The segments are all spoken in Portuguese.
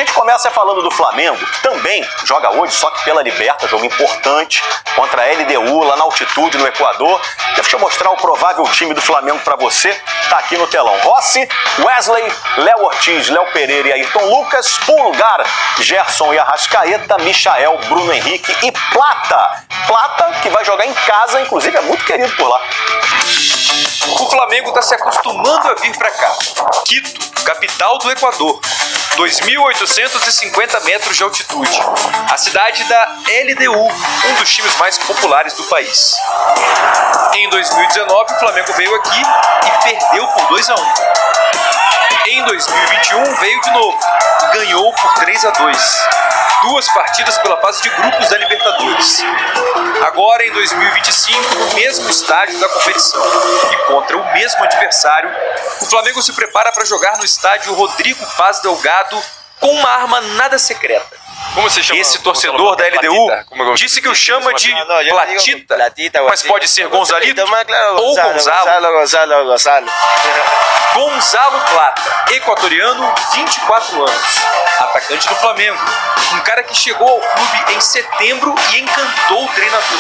gente começa falando do Flamengo, também joga hoje, só que pela Liberta, jogo importante, contra a LDU, lá na altitude, no Equador. Deixa eu mostrar o provável time do Flamengo pra você, tá aqui no telão. Rossi, Wesley, Léo Ortiz, Léo Pereira e Ayrton Lucas. Por lugar, Gerson e Arrascaeta, Michael, Bruno Henrique e Plata. Plata, que vai jogar em casa, inclusive é muito querido por lá. O Flamengo está se acostumando a vir para cá. Quito, capital do Equador, 2.850 metros de altitude. A cidade da LDU, um dos times mais populares do país. Em 2019, o Flamengo veio aqui e perdeu por 2-1. Em 2021, veio de novo e ganhou por 3-2. 2 partidas pela fase de grupos da Libertadores. Agora, em 2025, no mesmo estádio da competição e contra o mesmo adversário, o Flamengo se prepara para jogar no estádio Rodrigo Paz Delgado com uma arma nada secreta. Como você chama? Esse torcedor da LDU disse que o chama de Platita, mas pode ser Gonzalito ou Gonzalo. Gonzalo Plata, equatoriano, 24 anos, atacante do Flamengo, um cara que chegou ao clube em setembro e encantou o treinador.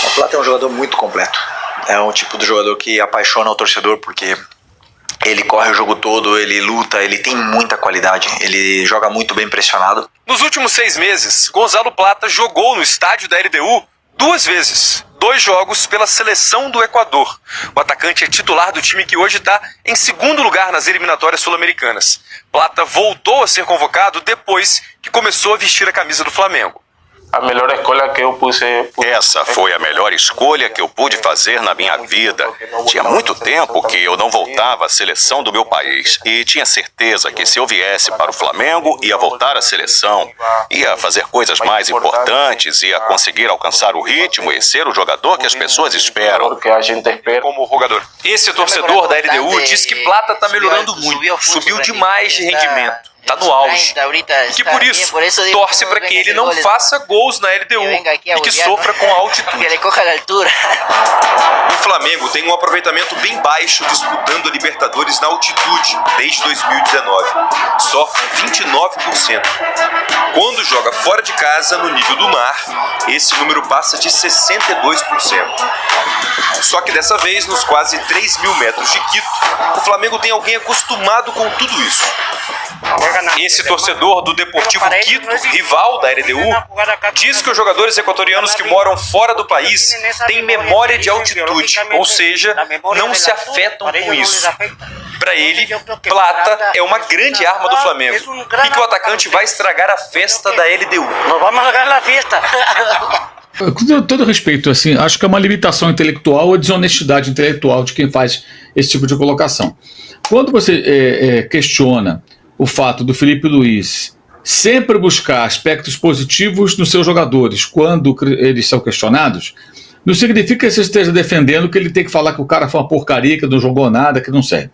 O Plata é um jogador muito completo, é um tipo de jogador que apaixona o torcedor porque ele corre o jogo todo, ele luta, ele tem muita qualidade, ele joga muito bem pressionado. Nos últimos 6 meses, Gonzalo Plata jogou no estádio da LDU 2 vezes, 2 jogos pela seleção do Equador. O atacante é titular do time que hoje está em 2º lugar nas eliminatórias sul-americanas. Plata voltou a ser convocado depois que começou a vestir a camisa do Flamengo. A melhor escolha que eu puse. Essa foi a melhor escolha que eu pude fazer na minha vida. Tinha muito tempo que eu não voltava à seleção do meu país e tinha certeza que se eu viesse para o Flamengo, ia voltar à seleção, ia fazer coisas mais importantes, ia conseguir alcançar o ritmo e ser o jogador que as pessoas esperam. Como jogador. Esse torcedor da LDU diz que Plata está melhorando muito, subiu demais de rendimento. Está no auge, e que por isso torce para que ele não faça gols na LDU e que sofra com a altitude. O Flamengo tem um aproveitamento bem baixo disputando a Libertadores na altitude desde 2019, só 29%. Quando joga fora de casa, no nível do mar, esse número passa de 62%. Só que dessa vez, nos quase 3.000 metros de Quito, o Flamengo tem alguém acostumado com tudo isso. Esse torcedor do Deportivo Quito, rival da LDU, diz que os jogadores equatorianos que moram fora do país têm memória de altitude, ou seja, não se afetam com isso. Para ele, Plata é uma grande arma do Flamengo e que o atacante vai estragar a festa da LDU. Vamos jogar a festa. Com todo respeito, assim, acho que é uma limitação intelectual ou desonestidade intelectual de quem faz esse tipo de colocação. Quando você questiona o fato do Felipe Luiz sempre buscar aspectos positivos nos seus jogadores quando eles são questionados, não significa que você esteja defendendo que ele tem que falar que o cara foi uma porcaria, que não jogou nada, que não serve.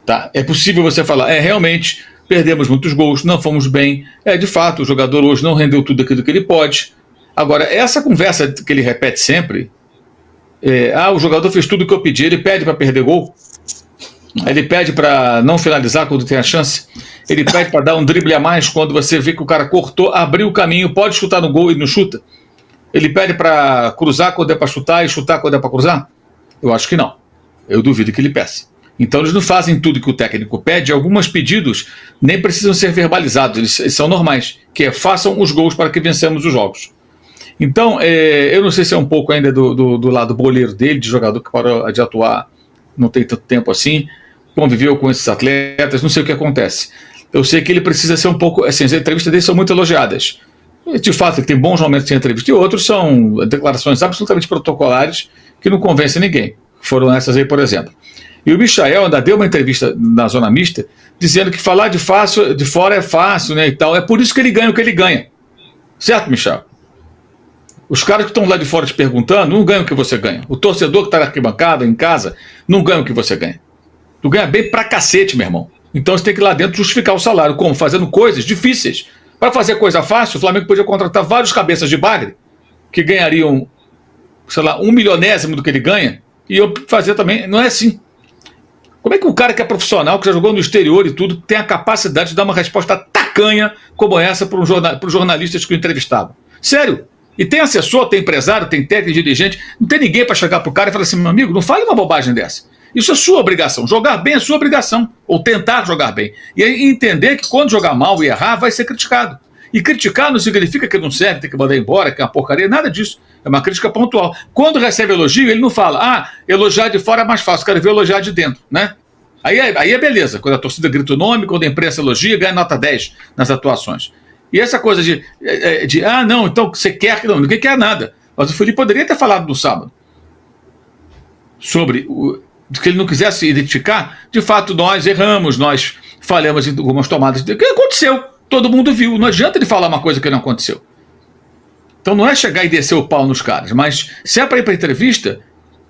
Tá? É possível você falar, realmente, perdemos muitos gols, não fomos bem, de fato, o jogador hoje não rendeu tudo aquilo que ele pode. Agora, essa conversa que ele repete sempre, o jogador fez tudo o que eu pedi, ele pede para perder gol, ele pede para não finalizar quando tem a chance, ele pede para dar um drible a mais quando você vê que o cara cortou, abriu o caminho, pode chutar no gol e não chuta. Ele pede para cruzar quando é para chutar e chutar quando é para cruzar? Eu acho que não. Eu duvido que ele peça. Então eles não fazem tudo que o técnico pede, alguns pedidos nem precisam ser verbalizados, eles são normais, que façam os gols para que vencemos os jogos. Então, eu não sei se é um pouco ainda do lado boleiro dele, de jogador que parou de atuar, não tem tanto tempo assim, conviveu com esses atletas, não sei o que acontece. Eu sei que ele precisa ser um pouco, assim, as entrevistas dele são muito elogiadas. De fato, ele tem bons momentos de entrevista, e outros são declarações absolutamente protocolares que não convencem ninguém. Foram essas aí, por exemplo. E o Michael ainda deu uma entrevista na Zona Mista, dizendo que falar de fora é fácil, né, e tal. É por isso que ele ganha o que ele ganha. Certo, Michel? Os caras que estão lá de fora te perguntando não ganham o que você ganha. O torcedor que está na arquibancada, em casa, não ganha o que você ganha. Tu ganha bem pra cacete, meu irmão. Então você tem que ir lá dentro justificar o salário. Como? Fazendo coisas difíceis. Para fazer coisa fácil, o Flamengo podia contratar vários cabeças de bagre que ganhariam, sei lá, 1/1000º do que ele ganha, e eu fazer também. Não é assim. Como é que um cara que é profissional, que já jogou no exterior e tudo, tem a capacidade de dar uma resposta tac tacanha como essa para os jornalistas que o entrevistavam. Sério. E tem assessor, tem empresário, tem técnico, dirigente, não tem ninguém para chegar pro cara e falar assim, meu amigo, não fale uma bobagem dessa. Isso é sua obrigação. Jogar bem é sua obrigação. Ou tentar jogar bem. E aí entender que quando jogar mal e errar, vai ser criticado. E criticar não significa que não serve, tem que mandar embora, que é uma porcaria, nada disso. É uma crítica pontual. Quando recebe elogio, ele não fala, elogiar de fora é mais fácil, quero ver elogiar de dentro, né? Aí é beleza. Quando a torcida grita o nome, quando a imprensa elogia, ganha nota 10 nas atuações. E essa coisa não, então você quer que não, ninguém quer nada. Mas o Felipe poderia ter falado no sábado sobre que ele não quisesse identificar. De fato, nós erramos, nós falhamos em algumas tomadas. O que aconteceu? Todo mundo viu. Não adianta ele falar uma coisa que não aconteceu. Então não é chegar e descer o pau nos caras, mas se é para ir para entrevista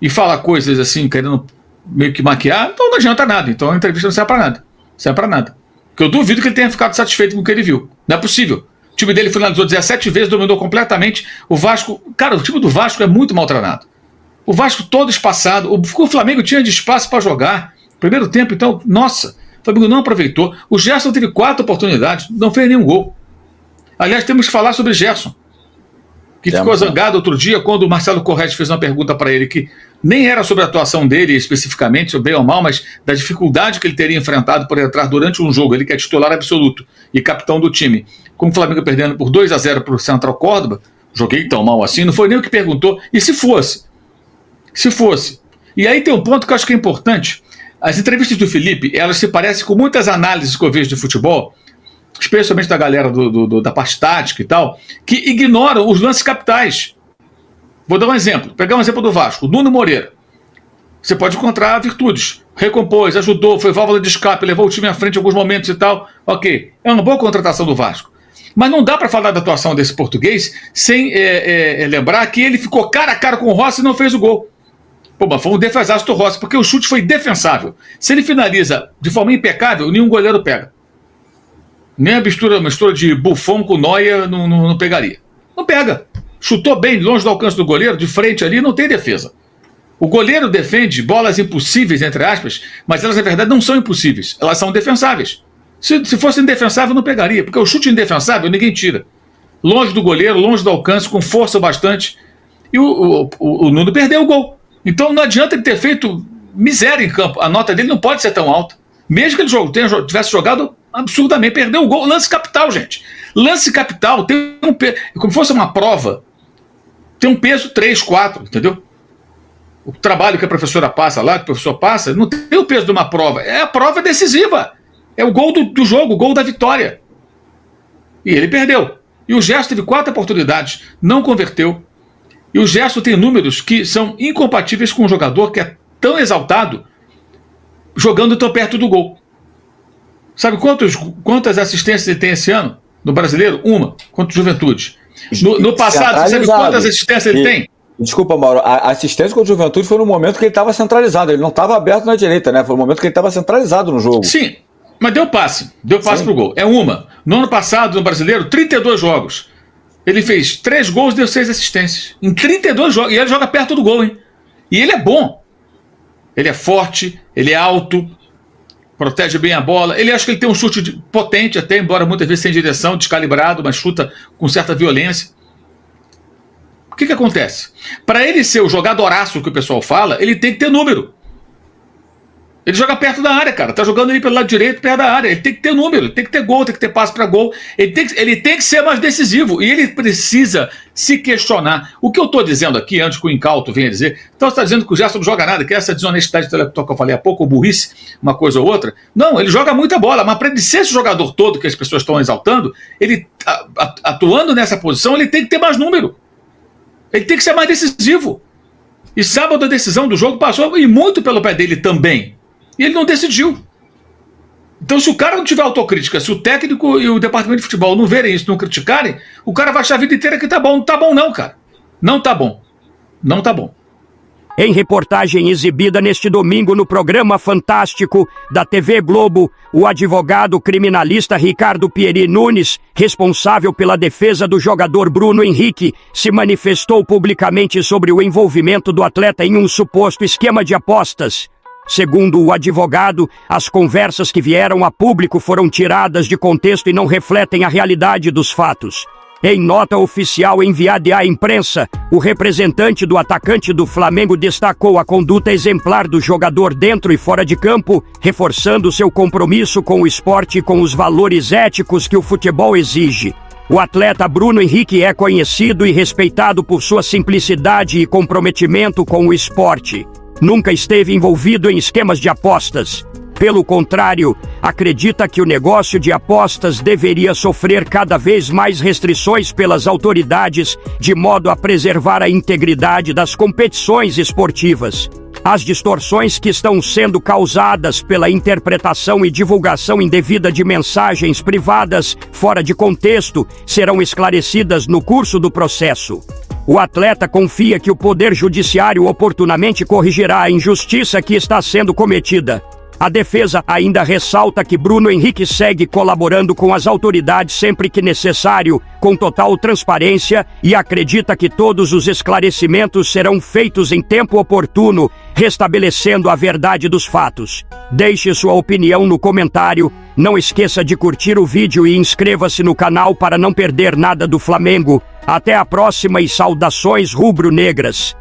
e falar coisas assim, querendo meio que maquiar, então não adianta nada. Então a entrevista não serve para nada. Não serve para nada. Porque eu duvido que ele tenha ficado satisfeito com o que ele viu. Não é possível. O time dele finalizou 17 vezes, dominou completamente. O Vasco... Cara, o time do Vasco é muito mal treinado. O Vasco todo espaçado. O Flamengo tinha de espaço para jogar. Primeiro tempo, então, nossa. O Flamengo não aproveitou. O Gerson teve 4 oportunidades, não fez nenhum gol. Aliás, temos que falar sobre Gerson. Que ficou zangado outro dia quando o Marcelo Corretti fez uma pergunta para ele que nem era sobre a atuação dele especificamente, sobre bem ou mal, mas da dificuldade que ele teria enfrentado por entrar durante um jogo. Ele que é titular absoluto e capitão do time. Com o Flamengo perdendo por 2-0 para o Central Córdoba, joguei tão mal assim, não foi nem o que perguntou. E se fosse? Se fosse. E aí tem um ponto que eu acho que é importante. As entrevistas do Felipe, elas se parecem com muitas análises que eu vejo de futebol, especialmente da galera da parte tática e tal, que ignoram os lances capitais. Vou dar um exemplo. Pegar um exemplo do Vasco. Nuno Moreira. Você pode encontrar virtudes. Recompôs, ajudou, foi válvula de escape, levou o time à frente em alguns momentos e tal. Ok. É uma boa contratação do Vasco. Mas não dá para falar da atuação desse português sem lembrar que ele ficou cara a cara com o Rossi e não fez o gol. Pô, mas foi um defesaço do Rossi, porque o chute foi defensável. Se ele finaliza de forma impecável, nenhum goleiro pega. Nem a mistura de Buffon com Neuer não pegaria. Não pega. Chutou bem, longe do alcance do goleiro, de frente ali, não tem defesa. O goleiro defende bolas impossíveis, entre aspas, mas elas, na verdade, não são impossíveis. Elas são defensáveis. Se fosse indefensável, não pegaria, porque o chute indefensável ninguém tira. Longe do goleiro, longe do alcance, com força bastante. E o Nuno perdeu o gol. Então não adianta ele ter feito miséria em campo. A nota dele não pode ser tão alta. Mesmo que ele tivesse jogado absurdamente, perdeu o gol. Lance capital, gente. Lance capital tem um peso, como se fosse uma prova, tem um peso 3, 4, entendeu? O trabalho que a professora passa lá, que o professor passa, não tem o peso de uma prova. É a prova decisiva. É o gol do jogo, o gol da vitória. E ele perdeu. E o Gerson teve 4 oportunidades, não converteu. E o Gerson tem números que são incompatíveis com um jogador que é tão exaltado jogando tão perto do gol. Sabe quantas assistências ele tem esse ano no Brasileiro? Uma, contra o Juventude. No passado, sabe quantas assistências ele tem? Desculpa, Mauro, a assistência contra o Juventude foi no momento que ele estava centralizado, ele não estava aberto na direita, né? Foi no momento que ele estava centralizado no jogo. Sim, mas deu passe pro gol. É uma. No ano passado, no Brasileiro, 32 jogos. Ele fez 3 gols e deu 6 assistências. Em 32 jogos. E ele joga perto do gol, hein? E ele é bom. Ele é forte, ele é alto, protege bem a bola. Ele acho que ele tem um chute potente até, embora muitas vezes sem direção, descalibrado, mas chuta com certa violência. O que acontece? Para ele ser o jogadoraço que o pessoal fala, ele tem que ter número. Ele joga perto da área, cara. Tá jogando ali pelo lado direito, perto da área. Ele tem que ter número, ele tem que ter gol, tem que ter passe para gol. Ele tem que ser mais decisivo. E ele precisa se questionar. O que eu tô dizendo aqui, antes que o incauto venha dizer, então você tá dizendo que o Gerson não joga nada, que essa desonestidade intelectual que eu falei há pouco, ou burrice, uma coisa ou outra. Não, ele joga muita bola, mas para ele ser esse jogador todo que as pessoas estão exaltando, ele, atuando nessa posição, ele tem que ter mais número. Ele tem que ser mais decisivo. E sábado a decisão do jogo passou, e muito pelo pé dele também. E ele não decidiu. Então, se o cara não tiver autocrítica, se o técnico e o departamento de futebol não verem isso, não criticarem, o cara vai achar a vida inteira que tá bom. Não tá bom não, cara. Não tá bom. Não tá bom. Em reportagem exibida neste domingo no programa Fantástico da TV Globo, o advogado criminalista Ricardo Pieri Nunes, responsável pela defesa do jogador Bruno Henrique, se manifestou publicamente sobre o envolvimento do atleta em um suposto esquema de apostas. Segundo o advogado, as conversas que vieram a público foram tiradas de contexto e não refletem a realidade dos fatos. Em nota oficial enviada à imprensa, o representante do atacante do Flamengo destacou a conduta exemplar do jogador dentro e fora de campo, reforçando seu compromisso com o esporte e com os valores éticos que o futebol exige. O atleta Bruno Henrique é conhecido e respeitado por sua simplicidade e comprometimento com o esporte. Nunca esteve envolvido em esquemas de apostas. Pelo contrário, acredita que o negócio de apostas deveria sofrer cada vez mais restrições pelas autoridades, de modo a preservar a integridade das competições esportivas. As distorções que estão sendo causadas pela interpretação e divulgação indevida de mensagens privadas fora de contexto serão esclarecidas no curso do processo. O atleta confia que o Poder Judiciário oportunamente corrigirá a injustiça que está sendo cometida. A defesa ainda ressalta que Bruno Henrique segue colaborando com as autoridades sempre que necessário, com total transparência, e acredita que todos os esclarecimentos serão feitos em tempo oportuno, restabelecendo a verdade dos fatos. Deixe sua opinião no comentário, não esqueça de curtir o vídeo e inscreva-se no canal para não perder nada do Flamengo. Até a próxima e saudações rubro-negras!